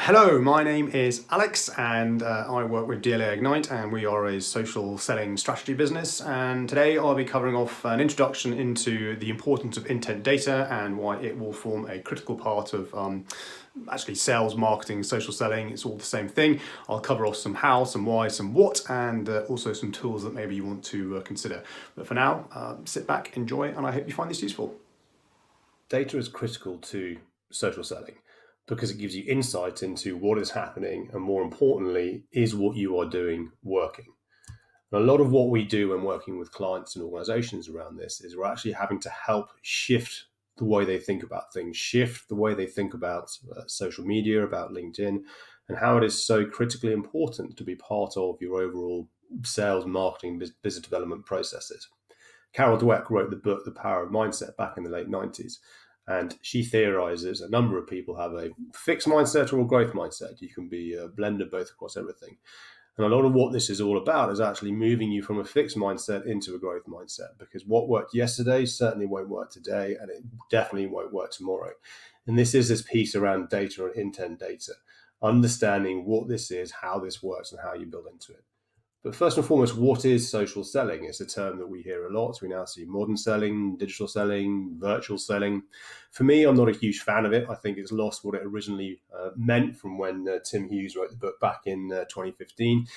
Hello, my name is Alex and I work with DLA Ignite and we are a social selling strategy business, and today I'll be covering off an introduction into the importance of intent data and why it will form a critical part of actually sales, marketing, social selling. It's all the same thing. I'll cover off some how, some why, some what, and also some tools that maybe you want to consider. But for now, sit back, enjoy, and I hope you find this useful. Data is critical to social selling because it gives you insight into what is happening, and more importantly, is what you are doing working. And a lot of what we do when working with clients and organizations around this is we're actually having to help shift the way they think about things, shift the way they think about social media, about LinkedIn, and how it is so critically important to be part of your overall sales, marketing, business development processes. Carol Dweck wrote the book The Power of Mindset back in the late 90s. And she theorizes a number of people have a fixed mindset or a growth mindset. You can be a blend of both across everything. And a lot of what this is all about is actually moving you from a fixed mindset into a growth mindset, because what worked yesterday certainly won't work today, and it definitely won't work tomorrow. And this is this piece around data and intent data, understanding what this is, how this works, and how you build into it. But first and foremost, what is social selling? It's a term that we hear a lot. We now see modern selling, digital selling, virtual selling. For me, I'm not a huge fan of it. I think it's lost what it originally meant from when Tim Hughes wrote the book back in 2015.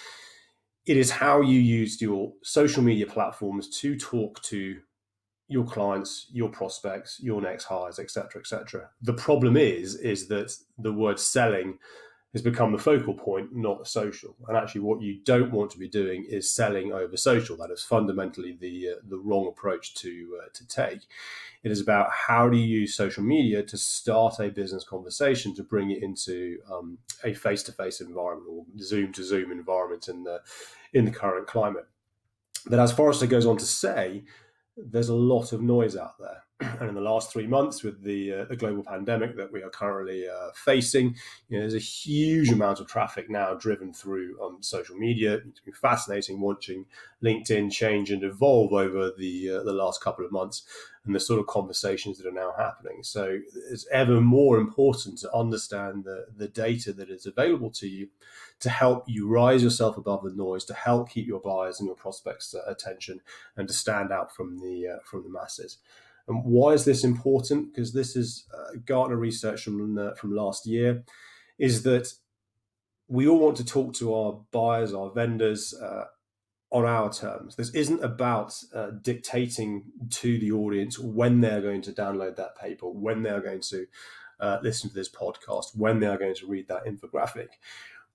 It is how you used your social media platforms to talk to your clients, your prospects, your next hires, etc., etc. The problem is that the word selling has become the focal point, not the social. And actually, what you don't want to be doing is selling over social. That is fundamentally the wrong approach to take. It is about how do you use social media to start a business conversation, to bring it into a face-to-face environment or Zoom-to-Zoom environment in the current climate. But as Forrester goes on to say, there's a lot of noise out there. And in the last 3 months, with the global pandemic that we are currently facing, there's a huge amount of traffic now driven through social media. It's been fascinating watching LinkedIn change and evolve over the last couple of months, and the sort of conversations that are now happening. So it's ever more important to understand the data that is available to you to help you rise yourself above the noise, to help keep your buyers and your prospects' attention, and to stand out from the masses. And why is this important? Because this is Gartner research from last year, is that we all want to talk to our buyers, our vendors, on our terms. This isn't about dictating to the audience when they're going to download that paper, when they're going to listen to this podcast, when they are going to read that infographic.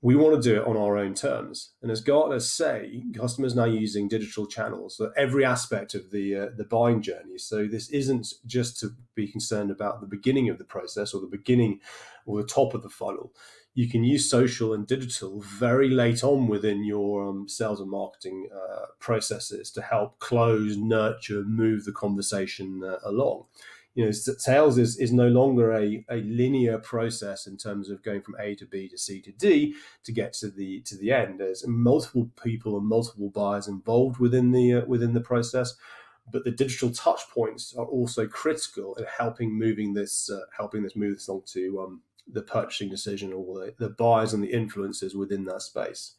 We want to do it on our own terms. And as Gartner say, customers now using digital channels for every aspect of the buying journey. So this isn't just to be concerned about the beginning of the process or the beginning or the top of the funnel. You can use social and digital very late on within your sales and marketing processes to help close, nurture, move the conversation along. Sales is no longer a linear process in terms of going from A to B to C to D to get to the end. There's multiple people and multiple buyers involved within the process, but the digital touch points are also critical in helping move this along to the purchasing decision, or the buyers and the influencers within that space.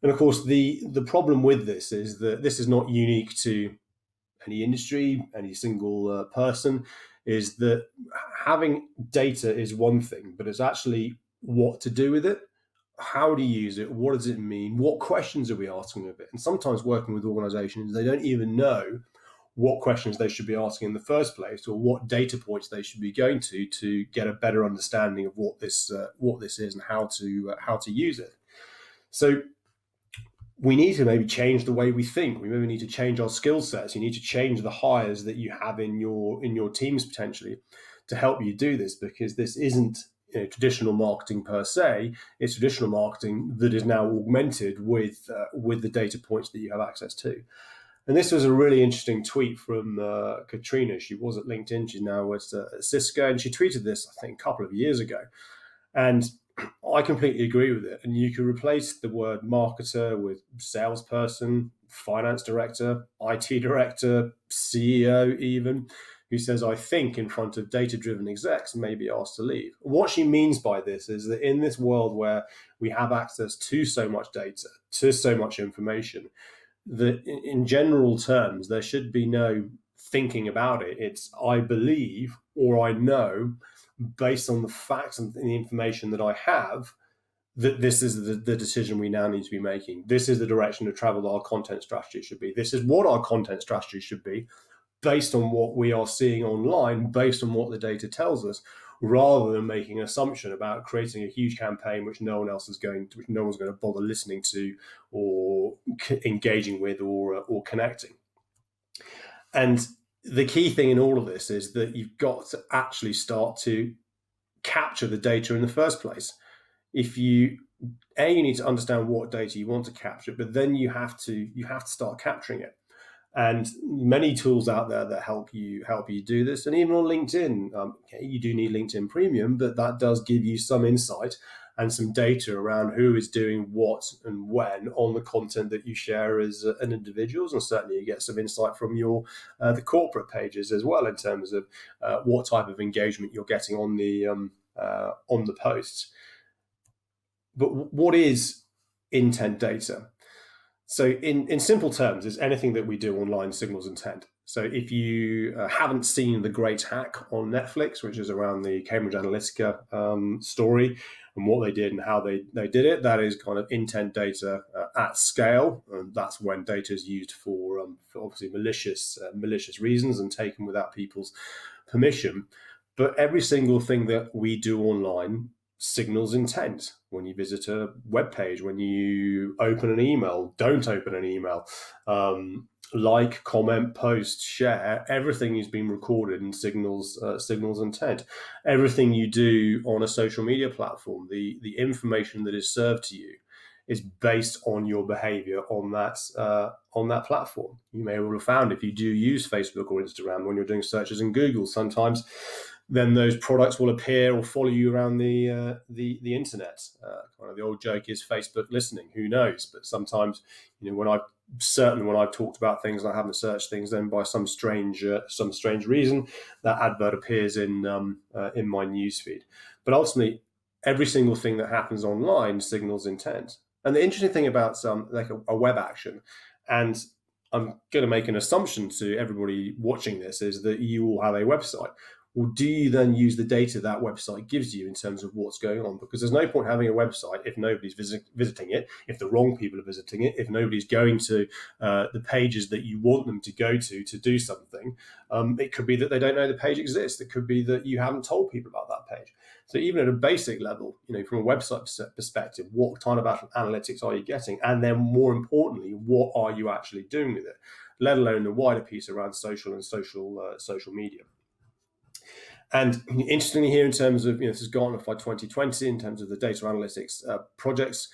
And of course, the problem with this is that this is not unique to any industry, any single person, is that having data is one thing, but it's actually what to do with it. How do you use it? What does it mean? What questions are we asking of it? And sometimes working with organizations, they don't even know what questions they should be asking in the first place, or what data points they should be going to get a better understanding of what this is and how to use it. So we need to maybe change the way we think. We maybe need to change our skill sets. You need to change the hires that you have in your teams potentially to help you do this, because this isn't traditional marketing per se. It's traditional marketing that is now augmented with the data points that you have access to. And this was a really interesting tweet from Katrina. She was at LinkedIn. She's now at Cisco, and she tweeted this, I think, a couple of years ago. And I completely agree with it. And you can replace the word marketer with salesperson, finance director, IT director, CEO even, who says, I think, in front of data-driven execs may be asked to leave. What she means by this is that in this world where we have access to so much data, to so much information, that in general terms, there should be no thinking about it. It's I believe or I know, based on the facts and the information that I have, that this is the decision we now need to be making. This is the direction of travel that our content strategy should be. This is what our content strategy should be, based on what we are seeing online, based on what the data tells us, rather than making an assumption about creating a huge campaign which no one else is going to, which no one's going to bother listening to or engaging with or connecting. And the key thing in all of this is that you've got to actually start to capture the data in the first place. If you need to understand what data you want to capture, but then you have to start capturing it. And many tools out there that help you do this, and even on LinkedIn, you do need LinkedIn Premium, but that does give you some insight and some data around who is doing what and when on the content that you share as an individuals, and certainly you get some insight from your the corporate pages as well in terms of what type of engagement you're getting on the posts. But what is intent data? So in simple terms, is anything that we do online signals intent. So if you haven't seen The Great Hack on Netflix, which is around the Cambridge Analytica story and what they did and how they did it, that is kind of intent data at scale. And that's when data is used for obviously malicious reasons and taken without people's permission. But every single thing that we do online signals intent. When you visit a web page, when you open an email, don't open an email, like, comment, post, share, everything is being recorded and signals intent. Everything you do on a social media platform, the information that is served to you is based on your behavior on that platform. You may well have found, if you do use Facebook or Instagram when you're doing searches in Google, sometimes then those products will appear or follow you around the internet. Kind of the old joke is Facebook listening. Who knows? But sometimes, when I've talked about things and I haven't searched things, then by some strange reason, that advert appears in my newsfeed. But ultimately, every single thing that happens online signals intent. And the interesting thing about like a web action, and I'm going to make an assumption to everybody watching this, is that you all have a website. Well, do you then use the data that website gives you in terms of what's going on? Because there's no point having a website if nobody's visiting it, if the wrong people are visiting it, if nobody's going to the pages that you want them to go to do something. It could be that they don't know the page exists. It could be that you haven't told people about that page. So even at a basic level, from a website perspective, what kind of analytics are you getting? And then more importantly, what are you actually doing with it? Let alone the wider piece around social and social media. And interestingly here, in terms of, this is Gartner by 2020, in terms of the data analytics projects,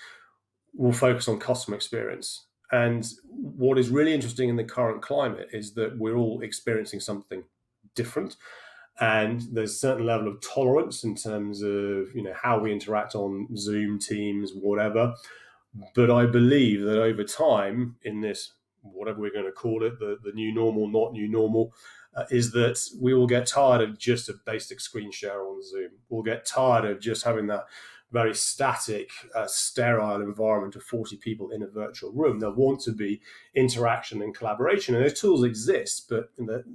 will focus on customer experience. And what is really interesting in the current climate is that we're all experiencing something different. And there's a certain level of tolerance in terms of, how we interact on Zoom, Teams, whatever. But I believe that over time, in this, whatever we're going to call it, the new normal, not new normal, is that we will get tired of just a basic screen share on Zoom. We'll get tired of just having that very static, sterile environment of 40 people in a virtual room. There'll want to be interaction and collaboration. And those tools exist, but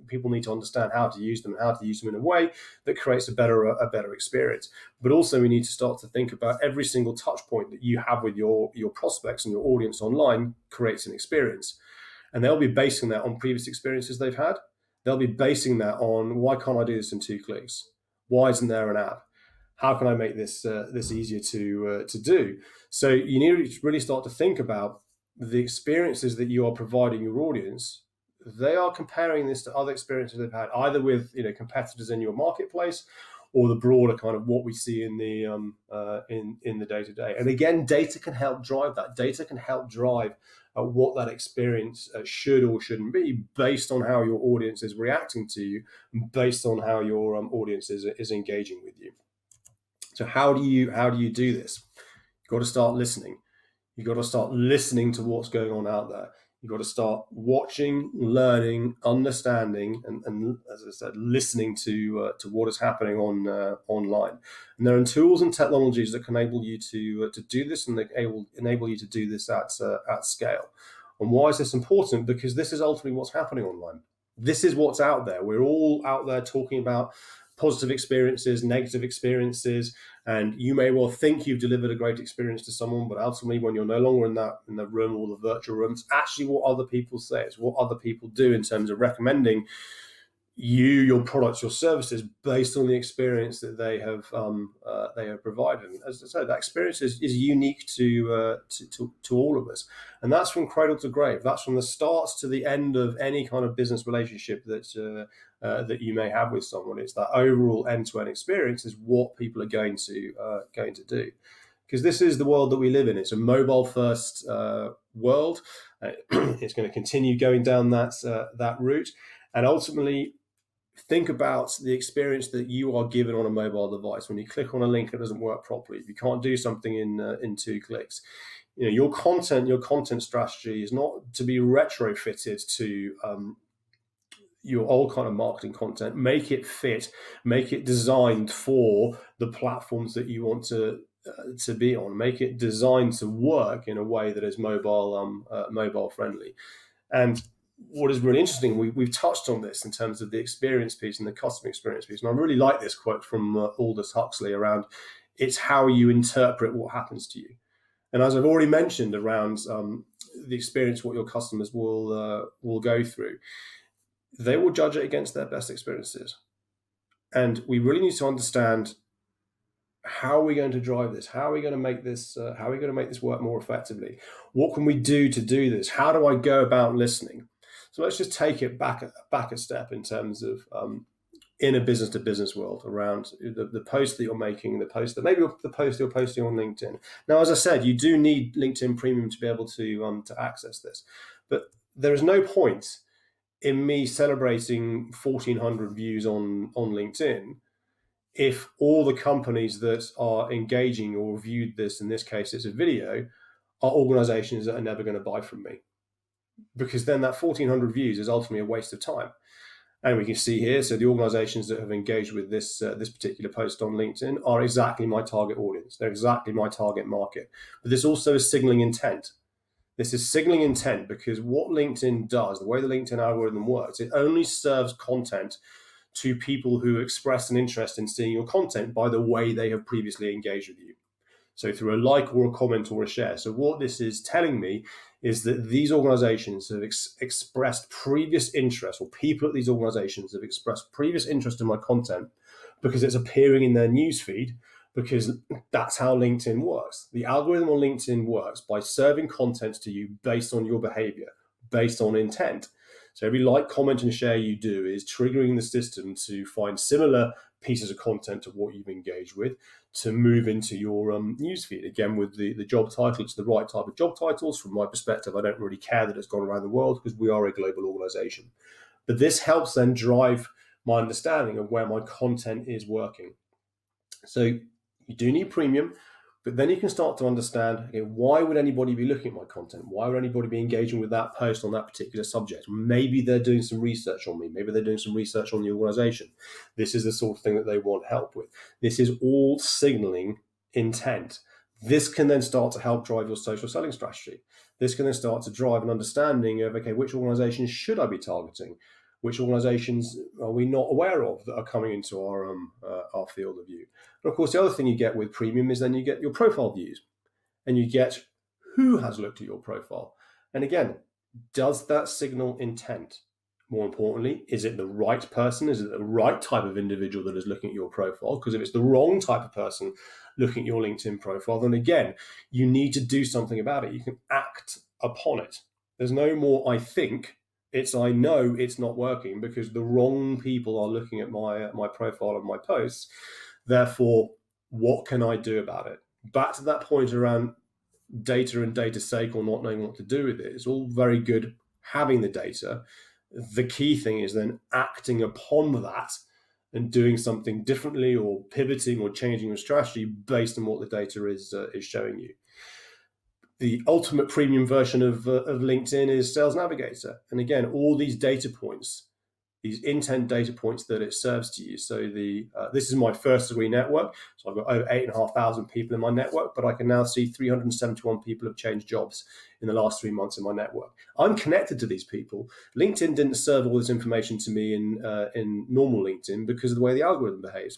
people need to understand how to use them, in a way that creates a better experience. But also we need to start to think about every single touch point that you have with your prospects and your audience online creates an experience. And they'll be basing that on previous experiences they've had. They'll be basing that on, why can't I do this in 2 clicks? Why isn't there an app? How can I make this easier to do? So you need to really start to think about the experiences that you are providing your audience. They are comparing this to other experiences they've had, either with competitors in your marketplace, or the broader kind of what we see in the day-to-day. And again, data can help drive that. Data can help drive what that experience should or shouldn't be, based on how your audience is reacting to you, based on how your audience is engaging with you. So how do you do this? You've got to start listening. You've got to start listening to what's going on out there. You've got to start watching, learning, understanding, and as I said, listening to what is happening online. And there are tools and technologies that can enable you to do this, and they enable you to do this at scale. And why is this important? Because this is ultimately what's happening online. This is what's out there. We're all out there talking about positive experiences, negative experiences, and you may well think you've delivered a great experience to someone, but ultimately, when you're no longer in the room or the virtual room, it's actually what other people say. It's what other people do in terms of recommending you, your products, your services, based on the experience that they have provided. And as I said, that experience is unique to all of us, and that's from cradle to grave. That's from the start to the end of any kind of business relationship that you may have with someone. It's that overall end-to-end experience is what people are going to do. Because this is the world that we live in. It's a mobile-first world. It's going to continue going down that route, and ultimately, think about the experience that you are given on a mobile device. When you click on a link, it doesn't work properly. If you can't do something in 2 clicks, your content strategy is not to be retrofitted to your old kind of marketing content. Make it fit, make it designed for the platforms that you want to be on. Make it designed to work in a way that is mobile friendly. And what is really interesting, we've touched on this in terms of the experience piece and the customer experience piece. And I really like this quote from Aldous Huxley around, it's how you interpret what happens to you. And as I've already mentioned around the experience, what your customers will go through, they will judge it against their best experiences. And we really need to understand, how are we going to drive this? How are we going to make this? How are we going to make this work more effectively? What can we do to do this? How do I go about listening? So let's just take it back a step in terms of in a business to business world around the post that you're making, the post you're posting on LinkedIn. Now, as I said, you do need LinkedIn Premium to be able to access this, but there is no point in me celebrating 1,400 views on LinkedIn if all the companies that are engaging or viewed this, in this case it's a video, are organizations that are never going to buy from me. Because then that 1,400 views is ultimately a waste of time. And we can see here, so the organizations that have engaged with this particular post on LinkedIn are exactly my target audience. They're exactly my target market. But this also is signaling intent. This is signaling intent because what LinkedIn does, the way the LinkedIn algorithm works, it only serves content to people who express an interest in seeing your content by the way they have previously engaged with you. So through a like or a comment or a share. So what this is telling me is that these organizations have expressed previous interest, or people at these organizations have expressed previous interest in my content because it's appearing in their newsfeed, because that's how LinkedIn works. The algorithm on LinkedIn works by serving content to you based on your behavior, based on intent. So every like, comment, and share you do is triggering the system to find similar pieces of content of what you've engaged with to move into your newsfeed. Again, with the job title, it's the right type of job titles. From my perspective, I don't really care that it's gone around the world because we are a global organization. But this helps then drive my understanding of where my content is working. So you do need premium, but then you can start to understand, okay, why would anybody be looking at my content? Why would anybody be engaging with that post on that particular subject? Maybe they're doing some research on me. Maybe they're doing some research on the organization. This is the sort of thing that they want help with. This is all signaling intent. This can then start to help drive your social selling strategy. This can then start to drive an understanding of, okay, which organizations should I be targeting? Which organizations are we not aware of that are coming into our field of view? And of course, the other thing you get with premium is then you get your profile views, and you get who has looked at your profile. And again, does that signal intent? More importantly, is it the right person? Is it the right type of individual that is looking at your profile? Because if it's the wrong type of person looking at your LinkedIn profile, then again, you need to do something about it. You can act upon it. There's no more I think. It's I know it's not working because the wrong people are looking at my profile and my posts. Therefore, what can I do about it? Back to that point around data and data's sake, or not knowing what to do with it. It's all very good having the data. The key thing is then acting upon that and doing something differently, or pivoting or changing your strategy based on what the data is showing you. The ultimate premium version of LinkedIn is Sales Navigator. And again, all these data points, these intent data points that it serves to you. So this is my first degree network. So I've got over 8,500 people in my network, but I can now see 371 people have changed jobs in the last 3 months in my network. I'm connected to these people. LinkedIn didn't serve all this information to me in normal LinkedIn because of the way the algorithm behaves.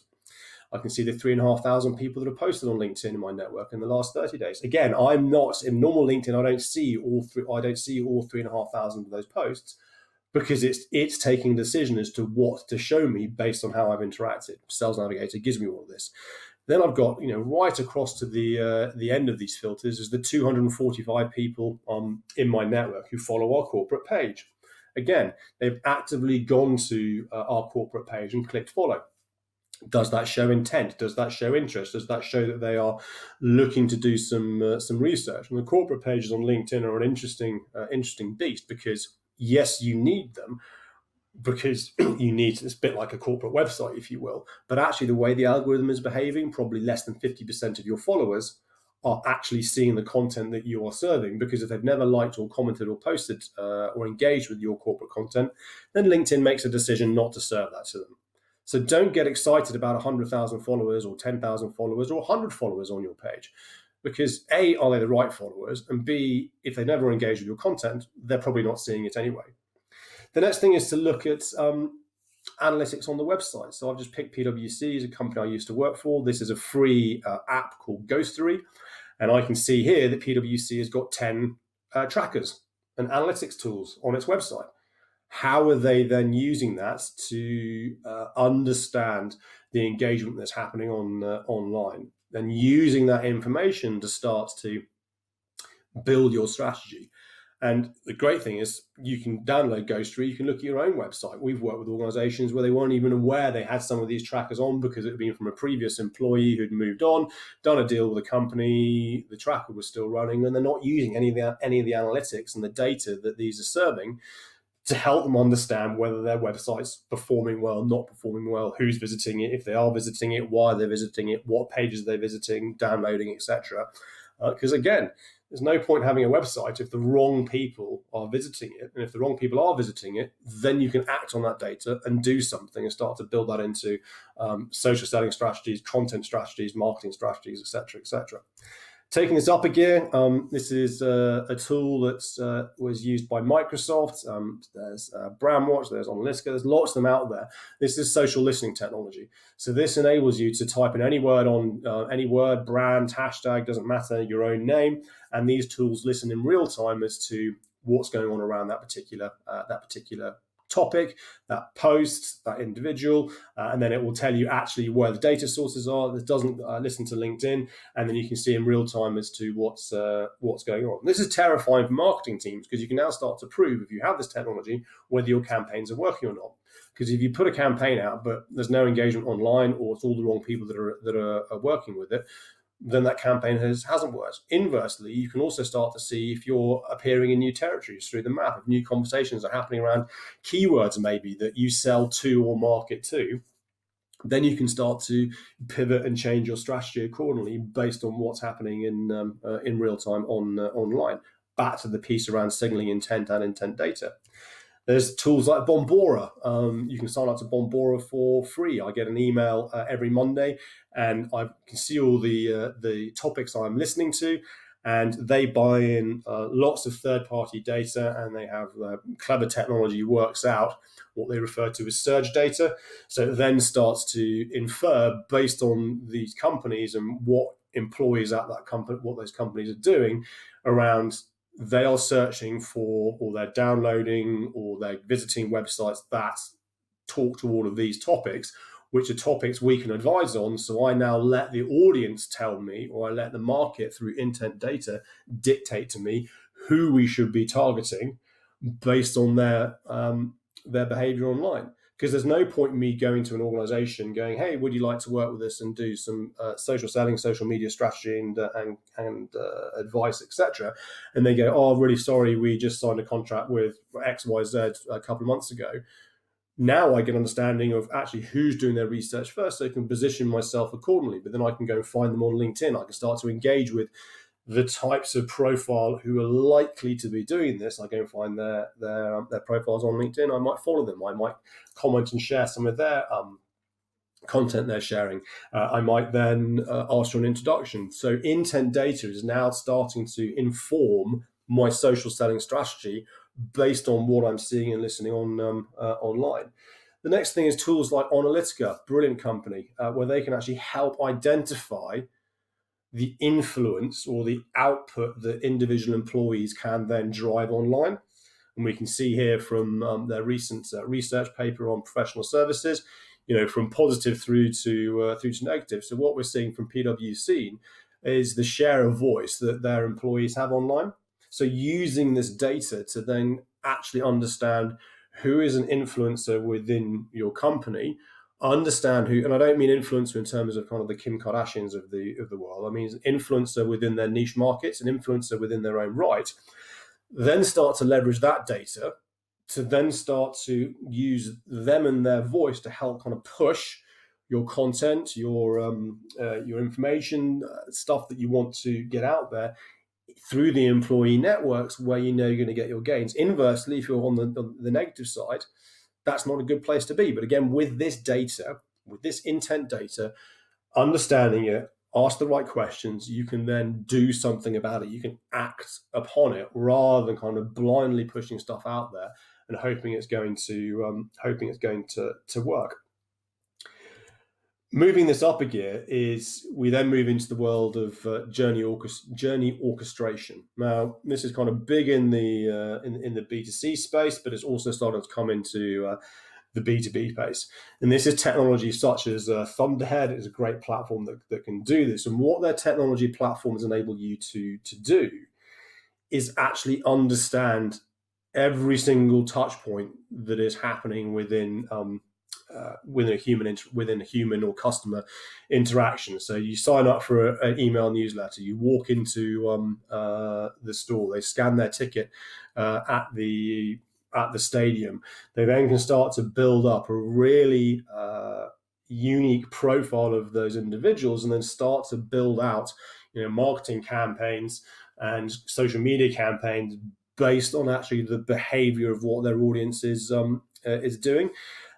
I can see the 3,500 people that have posted on LinkedIn in my network in the last 30 days. Again, I'm not in normal LinkedIn. I don't see all 3,500 of those posts because it's taking a decision as to what to show me based on how I've interacted. Sales Navigator gives me all of this. Then I've got, right across to the end of these filters is the 245 people in my network who follow our corporate page. Again, they've actively gone to our corporate page and clicked follow. Does that show intent? Does that show interest? Does that show that they are looking to do some research? And the corporate pages on LinkedIn are an interesting beast because yes, you need them because it's a bit like a corporate website, if you will. But actually, the way the algorithm is behaving, probably less than 50% of your followers are actually seeing the content that you are serving, because if they've never liked or commented or posted or engaged with your corporate content, then LinkedIn makes a decision not to serve that to them. So don't get excited about 100,000 followers or 10,000 followers or 100 followers on your page, because A, are they the right followers? And B, if they never engage with your content, they're probably not seeing it anyway. The next thing is to look at analytics on the website. So I've just picked PwC as a company I used to work for. This is a free app called Ghostery. And I can see here that PwC has got 10 trackers and analytics tools on its website. How are they then using that to understand the engagement that's happening online, and using that information to start to build your strategy? And the great thing is you can download Ghostery, you can look at your own website. We've worked with organizations where they weren't even aware they had some of these trackers on because it had been from a previous employee who'd moved on, done a deal with a company, the tracker was still running, and they're not using any of the analytics and the data that these are serving to help them understand whether their website's performing well, not performing well, who's visiting it, if they are visiting it, why they're visiting it, what pages are they visiting, downloading, etc. Because again, there's no point having a website if the wrong people are visiting it. And if the wrong people are visiting it, then you can act on that data and do something and start to build that into social selling strategies, content strategies, marketing strategies, etc., etc. Taking this up a gear, this is a tool that was used by Microsoft. There's Brandwatch, there's Analytica, there's lots of them out there. This is social listening technology. So this enables you to type in any word any word, brand, hashtag, doesn't matter, your own name, and these tools listen in real time as to what's going on around that particular topic, that post, that individual, and then it will tell you actually where the data sources are. This doesn't listen to LinkedIn, and then you can see in real time as to what's going on. This is terrifying for marketing teams because you can now start to prove, if you have this technology, whether your campaigns are working or not. Because if you put a campaign out but there's no engagement online, or it's all the wrong people that are working with it, then that campaign hasn't worked. Inversely, you can also start to see if you're appearing in new territories through the map, if new conversations are happening around keywords maybe that you sell to or market to. Then you can start to pivot and change your strategy accordingly based on what's happening in real time online. Back to the piece around signaling intent and intent data. There's tools like Bombora. You can sign up to Bombora for free. I get an email every Monday, and I can see all the topics I'm listening to, and they buy in lots of third-party data, and they have clever technology works out what they refer to as surge data. So it then starts to infer based on these companies and what employees at that company, what those companies are doing around. They are searching for, or they're downloading, or they're visiting websites that talk to all of these topics, which are topics we can advise on. So I now let the audience tell me, or I let the market through intent data dictate to me who we should be targeting based on their behavior online. Because there's no point in me going to an organization going, hey, would you like to work with us and do some social selling, social media strategy and advice, etc. And they go, oh, really sorry, we just signed a contract with XYZ a couple of months ago. Now I get an understanding of actually who's doing their research first, so I can position myself accordingly. But then I can go and find them on LinkedIn. I can start to engage with the types of profile who are likely to be doing this. I go and find their profiles on LinkedIn. I might follow them. I might comment and share some of their content they're sharing. I might then ask for an introduction. So intent data is now starting to inform my social selling strategy based on what I'm seeing and listening on online. The next thing is tools like Analytica, brilliant company, where they can actually help identify the influence or the output that individual employees can then drive online. And we can see here from their recent research paper on professional services, from positive through to negative. So what we're seeing from PwC is the share of voice that their employees have online. So using this data to then actually understand who is an influencer within your company, understand who, and I don't mean influencer in terms of kind of the Kim Kardashians of the world. I mean influencer within their niche markets, an influencer within their own right. Then start to leverage that data to then start to use them and their voice to help kind of push your content, your information, stuff that you want to get out there through the employee networks where you're going to get your gains. Inversely, if you're on the negative side, that's not a good place to be. But again, with this data, with this intent data, understanding it, ask the right questions, you can then do something about it. You can act upon it rather than kind of blindly pushing stuff out there and hoping it's going to work. Moving this up a gear is we then move into the world of journey orchestration. Now, this is kind of big in the B2C space, but it's also starting to come into the B2B space. And this is technology such as Thunderhead. It's a great platform that can do this. And what their technology platforms enable you to do is actually understand every single touch point that is happening within a human or customer interaction. So you sign up for an email newsletter, you walk into the store, they scan their ticket at the stadium. They then can start to build up a really unique profile of those individuals, and then start to build out marketing campaigns and social media campaigns based on actually the behavior of what their audience is doing.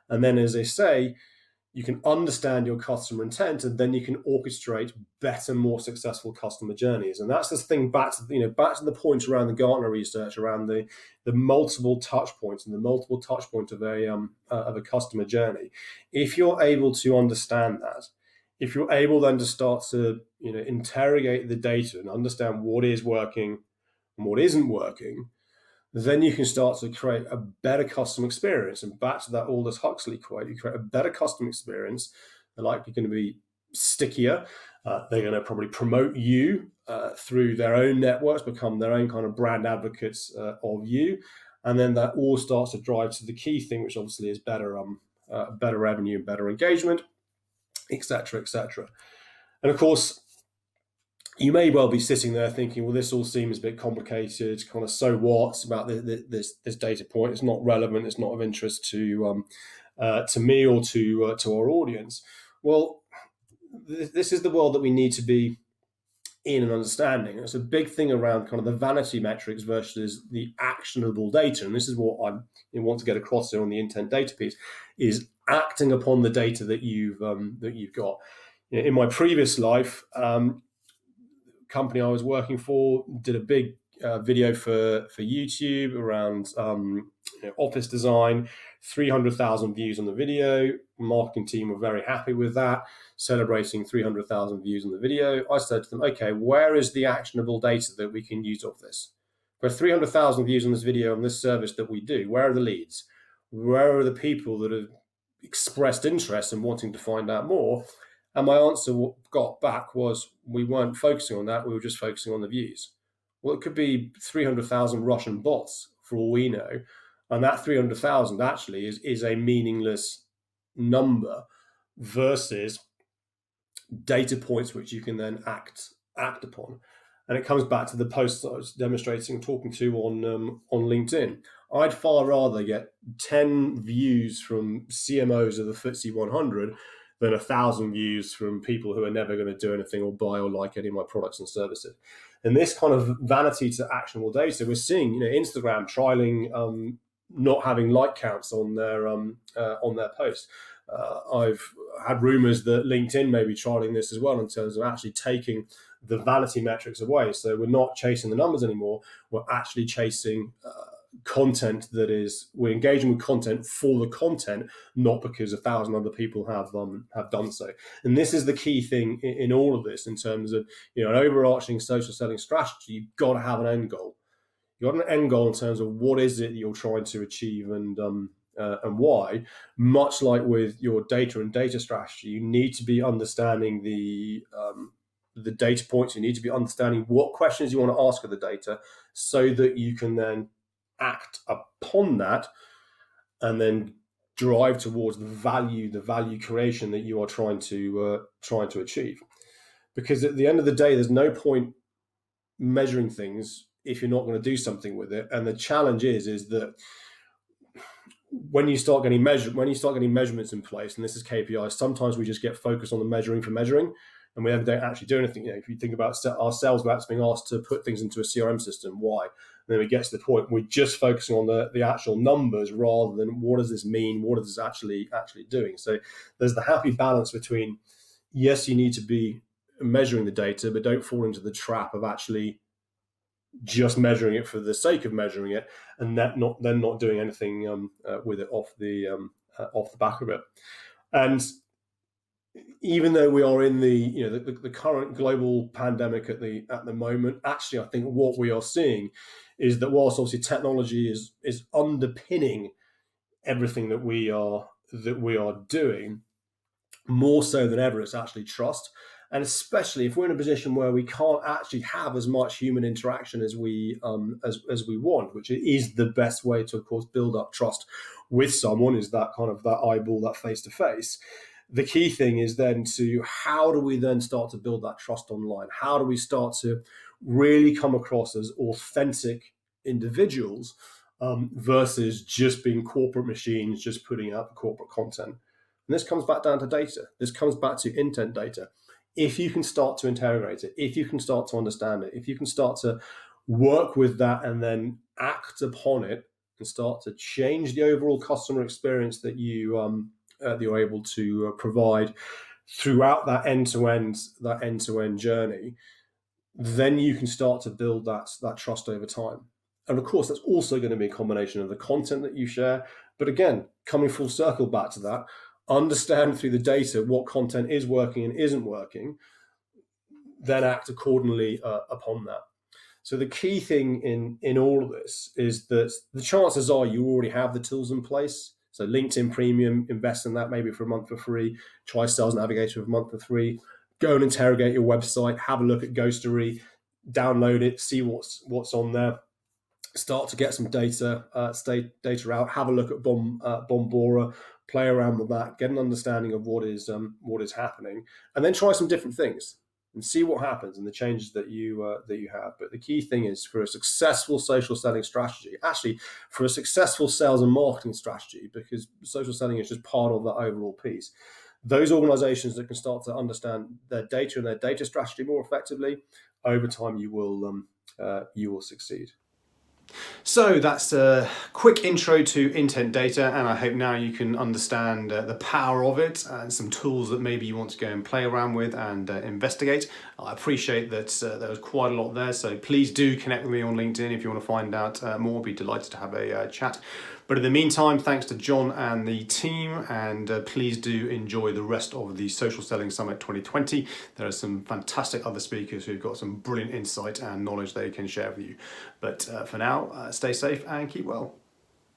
And then, as they say, you can understand your customer intent, and then you can orchestrate better, more successful customer journeys. And that's the thing back to the point around the Gartner research around the multiple touch points and the multiple touch point of a customer journey. If you're able to understand that, if you're able then to start to interrogate the data and understand what is working and what isn't working, then you can start to create a better customer experience. And back to that Aldous Huxley quote, you create a better customer experience. They're likely going to be stickier. They're going to probably promote you through their own networks, become their own kind of brand advocates of you. And then that all starts to drive to the key thing, which obviously is better revenue and better engagement, etc., etc. And of course, you may well be sitting there thinking, well, this all seems a bit complicated, kind of so what about this data point? It's not relevant, it's not of interest to me or to our audience. Well, this is the world that we need to be in and understanding. It's a big thing around kind of the vanity metrics versus the actionable data. And this is what I want to get across here on the intent data piece, is acting upon the data that you've got. In my previous life, company I was working for did a big video for YouTube around office design, 300,000 views on the video. Marketing team were very happy with that, celebrating 300,000 views on the video. I said to them, okay, where is the actionable data that we can use of this? We've got 300,000 views on this video on this service that we do. Where are the leads? Where are the people that have expressed interest in wanting to find out more? And my answer got back was, we weren't focusing on that, we were just focusing on the views. Well, it could be 300,000 Russian bots for all we know. And that 300,000 actually is a meaningless number versus data points which you can then act upon. And it comes back to the posts that I was demonstrating and talking to on LinkedIn. I'd far rather get 10 views from CMOs of the FTSE 100 than 1,000 views from people who are never going to do anything or buy or like any of my products and services. And this kind of vanity to actionable data, we're seeing, Instagram trialing not having like counts on their posts. I've had rumors that LinkedIn may be trialing this as well in terms of actually taking the vanity metrics away. So we're not chasing the numbers anymore. We're actually chasing content we're engaging with content for the content, not because 1,000 other people have done so. And this is the key thing in all of this, in terms of an overarching social selling strategy. You've got to have an end goal. You've got an end goal in terms of what is it you're trying to achieve and why. Much like with your data and data strategy, you need to be understanding the data points. You need to be understanding what questions you want to ask of the data, so that you can then act upon that and then drive towards the value creation that you are trying to achieve. Because at the end of the day, there's no point measuring things if you're not going to do something with it. And the challenge is that when you start getting measurements in place, and this is KPIs, sometimes we just get focused on the measuring for measuring, and we don't actually do anything. If you think about our sales reps being asked to put things into a CRM system, why? And then we get to the point we're just focusing on the actual numbers rather than what does this mean, what is this actually doing. So there's the happy balance between, yes, you need to be measuring the data, but don't fall into the trap of actually just measuring it for the sake of measuring it, and not doing anything with it off the back of it. And even though we are in the current global pandemic at the moment, actually, I think what we are seeing is that whilst obviously technology is underpinning everything that we are doing, more so than ever, it's actually trust. And especially if we're in a position where we can't actually have as much human interaction as we want, which is the best way to, of course, build up trust with someone, is that kind of that eyeball, that face to face. The key thing is then how do we then start to build that trust online? How do we start to really come across as authentic individuals versus just being corporate machines, just putting out the corporate content? And this comes back down to data. This comes back to intent data. If you can start to integrate it, if you can start to understand it, if you can start to work with that and then act upon it and start to change the overall customer experience that you're able to provide throughout that end-to-end journey, then you can start to build that trust over time. And of course, that's also going to be a combination of the content that you share. But again, coming full circle back to that, understand through the data what content is working and isn't working, then act accordingly upon that. So the key thing in all of this is that the chances are you already have the tools in place. So LinkedIn Premium, invest in that maybe for a month for free. Try Sales Navigator for a month for free. Go and interrogate your website. Have a look at Ghostery. Download it. See what's on there. Start to get some data out. Have a look at Bombora. Play around with that. Get an understanding of what is happening, and then try some different things and see what happens and the changes that you have. But the key thing is, for a successful social selling strategy, actually for a successful sales and marketing strategy, because social selling is just part of that overall piece, those organizations that can start to understand their data and their data strategy more effectively, over time you will succeed. So that's a quick intro to intent data, and I hope now you can understand the power of it and some tools that maybe you want to go and play around with and investigate. I appreciate that there was quite a lot there, so please do connect with me on LinkedIn if you want to find out more. I'd be delighted to have a chat. But in the meantime, thanks to John and the team, and please do enjoy the rest of the Social Selling Summit 2020. There are some fantastic other speakers who've got some brilliant insight and knowledge they can share with you. But for now, stay safe and keep well.